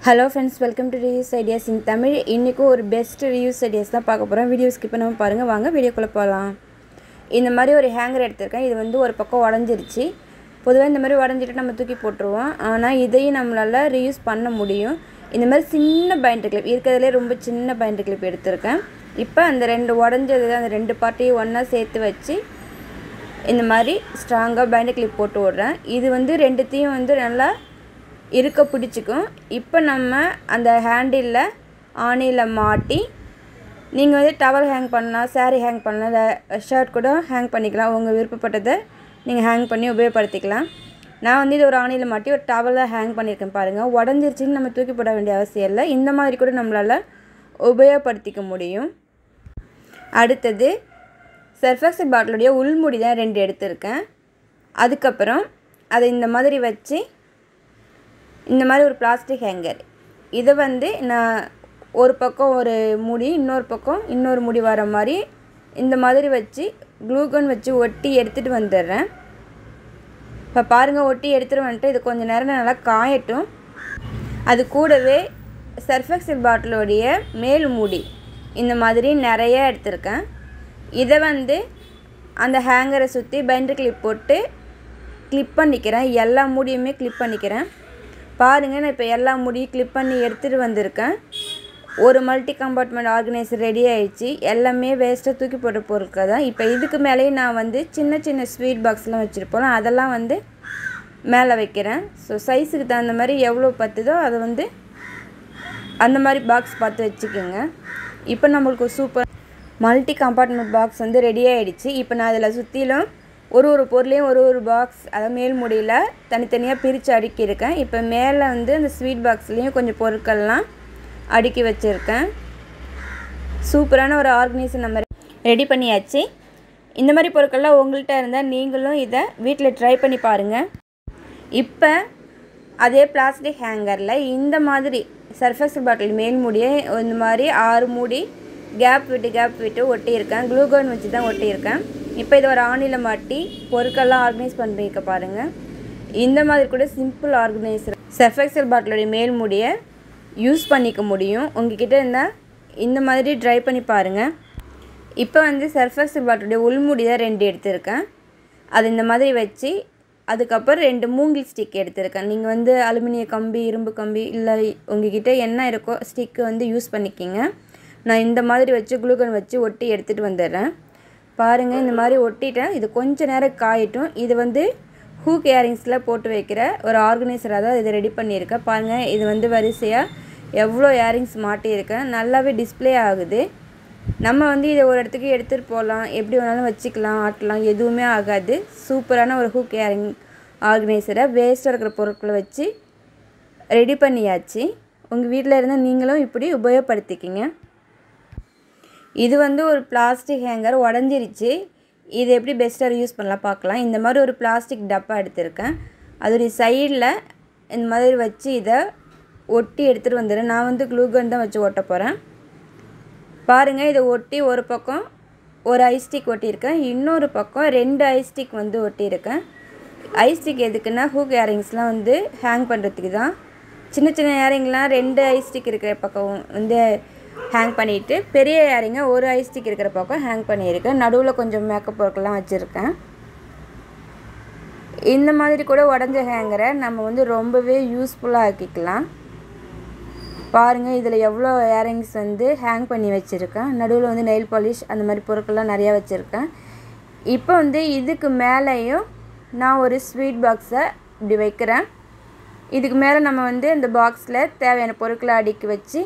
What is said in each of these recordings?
Hello friends, welcome to Reuse Ideas in Tamil. இன்னைக்கு ஒரு best reuse ideas தான் பார்க்க போறோம். வீடியோ ஸ்கிப் பண்ணாம பாருங்க. வாங்க வீடியோக்குள்ள போலாம். இந்த மாதிரி ஒரு ஹேங்கர் எடுத்துர்க்கேன். இது வந்து ஒரு பக்கம் உடைஞ்சிருச்சு. பொதுவா இந்த மாதிரி உடைஞ்சிட்டு நம்ம தூக்கி போட்டுருவோம். ஆனா இதையும் நம்மளால reuse பண்ண முடியும். இந்த மாதிரி சின்ன பைண்டர் கிளிப் இருக்கறதுல ரொம்ப சின்ன பைண்டர் கிளிப் எடுத்துர்க்கேன். இப்போ அந்த ரெண்டு உடைஞ்சது அந்த ரெண்டு பார்ட்டையும் ஒண்ணா சேர்த்து வச்சு இந்த மாதிரி ஸ்ட்ராங்கா பைண்டர் கிளிப் போட்டு விடுறேன். இது வந்து ரெண்டுத்தையும் வந்து நல்லா இருக்க பிடிச்சுக்கும். இப்போ நம்ம அந்த ஹேண்டில்ல ஆணில மாட்டி நீங்க வந்து டவல் ஹேங் பண்ணலாம், saree ஹேங் பண்ணலாம், ஷர்ட் கூட ஹேங் பண்ணிக்கலாம். உங்க விருப்பப்பட்டதை நீங்க ஹேங் பண்ணி உபயோகப்படுத்திக்கலாம். நான் வந்து இது ஒரு ஆணில மாட்டி ஒரு டவல்ல ஹேங் பண்ணிருக்கேன் பாருங்க. உடைஞ்சிருச்சுன்னு நம்ம தூக்கி போட வேண்டிய அவசியம் இல்லை. இந்த மாதிரி கூட நம்மளால உபயோகப்படுத்திக்க முடியும். அடுத்து சர்ஃபெக்சல் பாட்டிலுடைய உள்முடி தான் 2 எடுத்துர்க்கேன். அதுக்கு அப்புறம் அதை இந்த மாதிரி வச்சு இந்த மாதிரி ஒரு பிளாஸ்டிக் ஹேங்கர் இத வந்து நான் ஒரு பக்கம் ஒரு முடி இன்னொரு பக்கம் இன்னொரு முடி வர மாதிரி இந்த மாதிரி வச்சு க்ளூ கன் வச்சு ஒட்டி எடுத்துட்டு வந்துறேன். இப்ப பாருங்க ஒட்டி எடுத்துட்டு வந்துட்டு இது கொஞ்ச நேரம் நல்லா காயட்டும். அது கூடவே சர்ஃபெக்சல் பாட்டிலோடைய மேல் மூடி இந்த மாதிரி நிறைய எடுத்துர்க்கேன். இத வந்து அந்த ஹேங்கரை சுத்தி பைண்டர் கிளிப் போட்டு கிளிப் பண்ணிக்கிறேன். எல்லா மூடியுமே கிளிப் பண்ணிக்கிறேன். பாருங்க நான் இப்போ எல்லா முடியும் கிளிப் பண்ணி எடுத்துட்டு வந்திருக்கேன். ஒரு மல்டி கம்பார்ட்மெண்ட் ஆர்கனைசர் ரெடி ஆயிடுச்சு. எல்லாமே வேஸ்டா தூக்கி போட்ட பொருட்கள் தான். இப்போ இதுக்கு மேலே நான் வந்து சின்ன சின்ன ஸ்வீட் பாக்ஸ்லாம் வச்சிருப்போம். அதெல்லாம் வந்து மேலே வைக்கிறேன். ஸோ சைஸுக்கு தகுந்த மாதிரி எவ்வளோ பத்துதோ அதை வந்து அந்த மாதிரி பாக்ஸ் பார்த்து வச்சுக்கோங்க. இப்போ நம்மளுக்கு சூப்பர் மல்டி கம்பார்ட்மெண்ட் பாக்ஸ் வந்து ரெடி ஆயிடுச்சு. இப்போ நான் அதில் சுற்றிலும் ஒரு பொருளையும் ஒரு பாக்ஸ் அத மேல் மூடியில தனித்தனியா பிரிச்சு அடுக்கி இருக்கேன். இப்போ மேலே வந்து அந்த ஸ்வீட் பாக்ஸ்லயும் கொஞ்சம் பொருட்கள்லாம் அடுக்கி வச்சிருக்கேன். சூப்பரான ஒரு ஆர்கனைசர் நம்ம ரெடி பண்ணியாச்சு. இந்த மாதிரி பொருட்கள்லாம் உங்கள்ட்ட இருந்தா நீங்களும் இத வீட்ல ட்ரை பண்ணி பாருங்க. இப்போ அதே பிளாஸ்டிக் ஹேங்கர்ல இந்த மாதிரி சர்ஃபெக்சல் பாட்டில் மேல் மூடியை இந்த மாதிரி 6 மூடி கேப் விட்டு ஒட்டி இருக்கேன். க்ளூ கன் வச்சு தான் ஒட்டி இருக்கேன். இப்போ இத ஒரு ஆணில மாட்டி பொருட்கள்லாம் ஆர்கனைஸ் பண்ணிருக்க பாருங்க. இந்த மாதிரி கூட சிம்பிள் ஆர்கனைசர் சர்ஃபெக்சல் பாட்டிலோட மேல் மூடியை யூஸ் பண்ணிக்க முடியும். உங்ககிட்ட இருந்தா இந்த மாதிரி ட்ரை பண்ணி பாருங்க. இப்போ வந்து சர்ஃபெக்சல் பாட்டிலோட உள்முடி தான் 2 எடுத்துர்க்கேன். அது இந்த மாதிரி வச்சு அதுக்கு அப்புறம் 2 மூங்கில் ஸ்டிக் எடுத்துர்க்கேன். நீங்க வந்து அலுமினிய கம்பி, இரும்பு கம்பி இல்ல உங்ககிட்ட என்ன இருக்கோ ஸ்டிக் வந்து யூஸ் பண்ணிக்கங்க. நான் இந்த மாதிரி வச்சு க்ளூ கன் வச்சு ஒட்டி எடுத்துட்டு வந்துறேன். பாருங்க இந்த மாதிரி ஒட்டிட்டேன். இது கொஞ்ச நேரம் காயட்டும். இது வந்து ஹூக் இயரிங்ஸ்ல போட்டு வைக்கிற ஒரு ஆர்கனைசரா தான் இது ரெடி பண்ணியிருக்கேன். பாருங்க இது வந்து வரிசையா எவ்வளோ இயரிங்ஸ் மாட்டி இருக்கேன். நல்லாவே டிஸ்ப்ளே ஆகுது. நம்ம வந்து இத ஒரு இடத்துக்கு எடுத்துட்டு போலாம். எப்படி வேணாலும் வச்சுக்கலாம், ஆட்டலாம், எதுவுமே ஆகாது. சூப்பரான ஒரு ஹூக் இயரிங் ஆர்கனைசரை வேஸ்டா இருக்கிற பொருட்களை வச்சு ரெடி பண்ணியாச்சு. உங்க வீட்ல இருந்தா நீங்களும் இப்படி உபயோகப்படுத்திக்கங்க. இது வந்து ஒரு பிளாஸ்டிக் ஹேங்கர் உடைஞ்சிருச்சு. இது எப்படி பெஸ்டா யூஸ் பண்ணலாம் பார்க்கலாம். இந்த மாதிரி ஒரு பிளாஸ்டிக் டப்பா எடுத்துர்க்கேன். அதோட சைடுல இந்த மாதிரி வச்சு இத ஒட்டி எடுத்துட்டு வந்துறேன். நான் வந்து க்ளூ கன் தான் வச்சு ஒட்ட போறேன். பாருங்க இத ஒட்டி ஒரு பக்கம் ஒரு ஐ ஸ்டிக் ஒட்டி இருக்கேன். இன்னொரு பக்கம் 2 ஐ ஸ்டிக் வந்து ஒட்டி இருக்கேன். ஐ ஸ்டிக் எதுக்குன்னா ஹூக் இயரிங்ஸ்லாம் வந்து ஹேங் பண்றதுக்கு தான். சின்ன சின்ன இயரிங்லாம் 2 ஐ ஸ்டிக் இருக்கிற பக்கம் வந்து ஹேங் பண்ணிட்டு பெரிய இயரிங்க ஒரு ஐ ஸ்டிக் இருக்கிற பக்கம் ஹேங் பண்ணியிருக்கேன். நடுவுல கொஞ்சம் மேக்கப் பொருட்கள்லாம் வச்சிருக்கேன். இந்த மாதிரி கூட உடைஞ்ச ஹேங்கரை நம்ம வந்து ரொம்பவே யூஸ்ஃபுல்லா ஆக்கிக்கலாம். பாருங்க இதுல எவ்வளோ இயரிங்ஸ் வந்து ஹேங் பண்ணி வச்சிருக்கேன். நடுவுல வந்து நெயில் பாலிஷ் அந்த மாதிரி பொருட்கள்லாம் நிறைய வச்சிருக்கேன். இப்போ வந்து இதுக்கு மேலேயும் நான் ஒரு ஸ்வீட் பாக்ஸை இப்படி வைக்கிறேன். இதுக்கு மேலே நம்ம வந்து இந்த பாக்ஸ்ல தேவையான பொருட்களை அடுக்கி வச்சு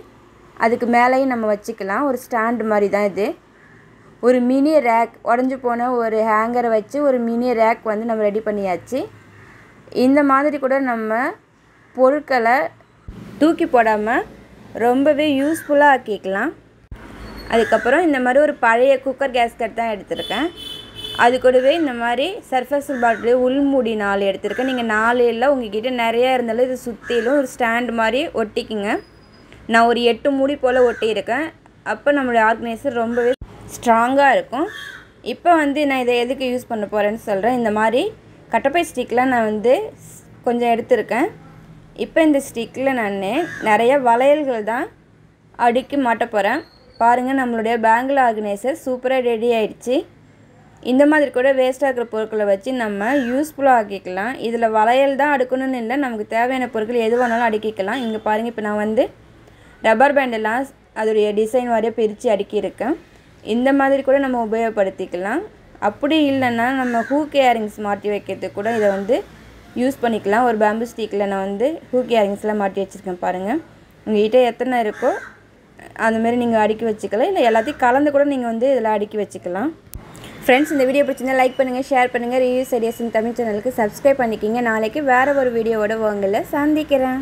அதுக்கு மேலேயும் நம்ம வச்சுக்கலாம். ஒரு ஸ்டாண்ட் மாதிரி தான் இது. ஒரு மினி ரேக் உடைஞ்சு போன ஒரு ஹேங்கரை வச்சு ஒரு மினி ரேக் வந்து நம்ம ரெடி பண்ணியாச்சு. இந்த மாதிரி கூட நம்ம பொருட்களை தூக்கி போடாம ரொம்பவே யூஸ்ஃபுல்லா ஆக்கிக்கலாம். அதுக்கப்புறம் இந்த மாதிரி ஒரு பழைய குக்கர் கேஸ்கட் தான் எடுத்துர்க்கேன். அது கூடவே இந்த மாதிரி சர்ஃபெக்சல் பாட்டில் உள்முடி 4 எடுத்துர்க்கேன். நீங்க 4 இல்ல உங்ககிட்ட நிறைய இருந்தாலும் இது சுத்திலும் ஒரு ஸ்டாண்ட் மாதிரி ஒட்டிக்குங்க. நான் ஒரு 8 மூடி போல ஒட்டி இருக்கேன். அப்ப நம்மளுடைய ஆர்கனைசர் ரொம்பவே ஸ்ட்ராங்கா இருக்கும். இப்போ வந்து நான் இத எதுக்கு யூஸ் பண்ண போறேன்னு சொல்றேன். இந்த மாதிரி கட்டப்பை ஸ்டிக்லாம் நான் வந்து கொஞ்சம் எடுத்துர்க்கேன். இப்போ இந்த ஸ்டிக்கில் நான் நிறைய வளையல்கள் தான் அடுக்கி மாட்ட போகிறேன். பாருங்கள், நம்மளுடைய பேங்கிள் ஆர்கனைசர் சூப்பராக ரெடி ஆகிடுச்சு. இந்த மாதிரி கூட வேஸ்ட்டாக இருக்கிற பொருட்களை வச்சு நம்ம யூஸ்ஃபுல்லாக ஆக்கிக்கலாம். இதில் வளையல் தான் அடுக்கணும்னு இல்லை, நமக்கு தேவையான பொருட்கள் எது வேணாலும் அடுக்கிக்கலாம். இங்கே பாருங்கள், இப்போ நான் வந்து ரப்பர் பேண்டெல்லாம் அதோடைய டிசைன் வரைய பிரித்து அடுக்கியிருக்கேன். இந்த மாதிரி கூட நம்ம உபயோகப்படுத்திக்கலாம். அப்படி இல்லைன்னா நம்ம ஹூக் இயரிங்ஸ் மாட்டி வைக்கிறதுக்கு கூட இதை வந்து யூஸ் பண்ணிக்கலாம். ஒரு பேம்பு ஸ்டிக்கில் நான் வந்து ஹூக் இயரிங்ஸ்லாம் மாட்டி வச்சுருக்கேன். பாருங்கள், உங்கள்கிட்ட எத்தனை இருக்கோ அந்தமாரி நீங்கள் அடுக்கி வச்சுக்கலாம். இல்லை எல்லாத்தையும் கலந்து கூட நீங்கள் வந்து இதில் அடுக்கி வச்சுக்கலாம். ஃப்ரெண்ட்ஸ், இந்த வீடியோ பிடிச்சிருந்தா லைக் பண்ணுங்கள், ஷேர் பண்ணுங்கள். ரிவ்யூஸ் ஐடியாஸ் இன் தமிழ் சேனலுக்கு சப்ஸ்கிரைப் பண்ணிக்கிங்க. நாளைக்கு வேறு ஒரு வீடியோவோட உங்களை சந்திக்கிறேன்.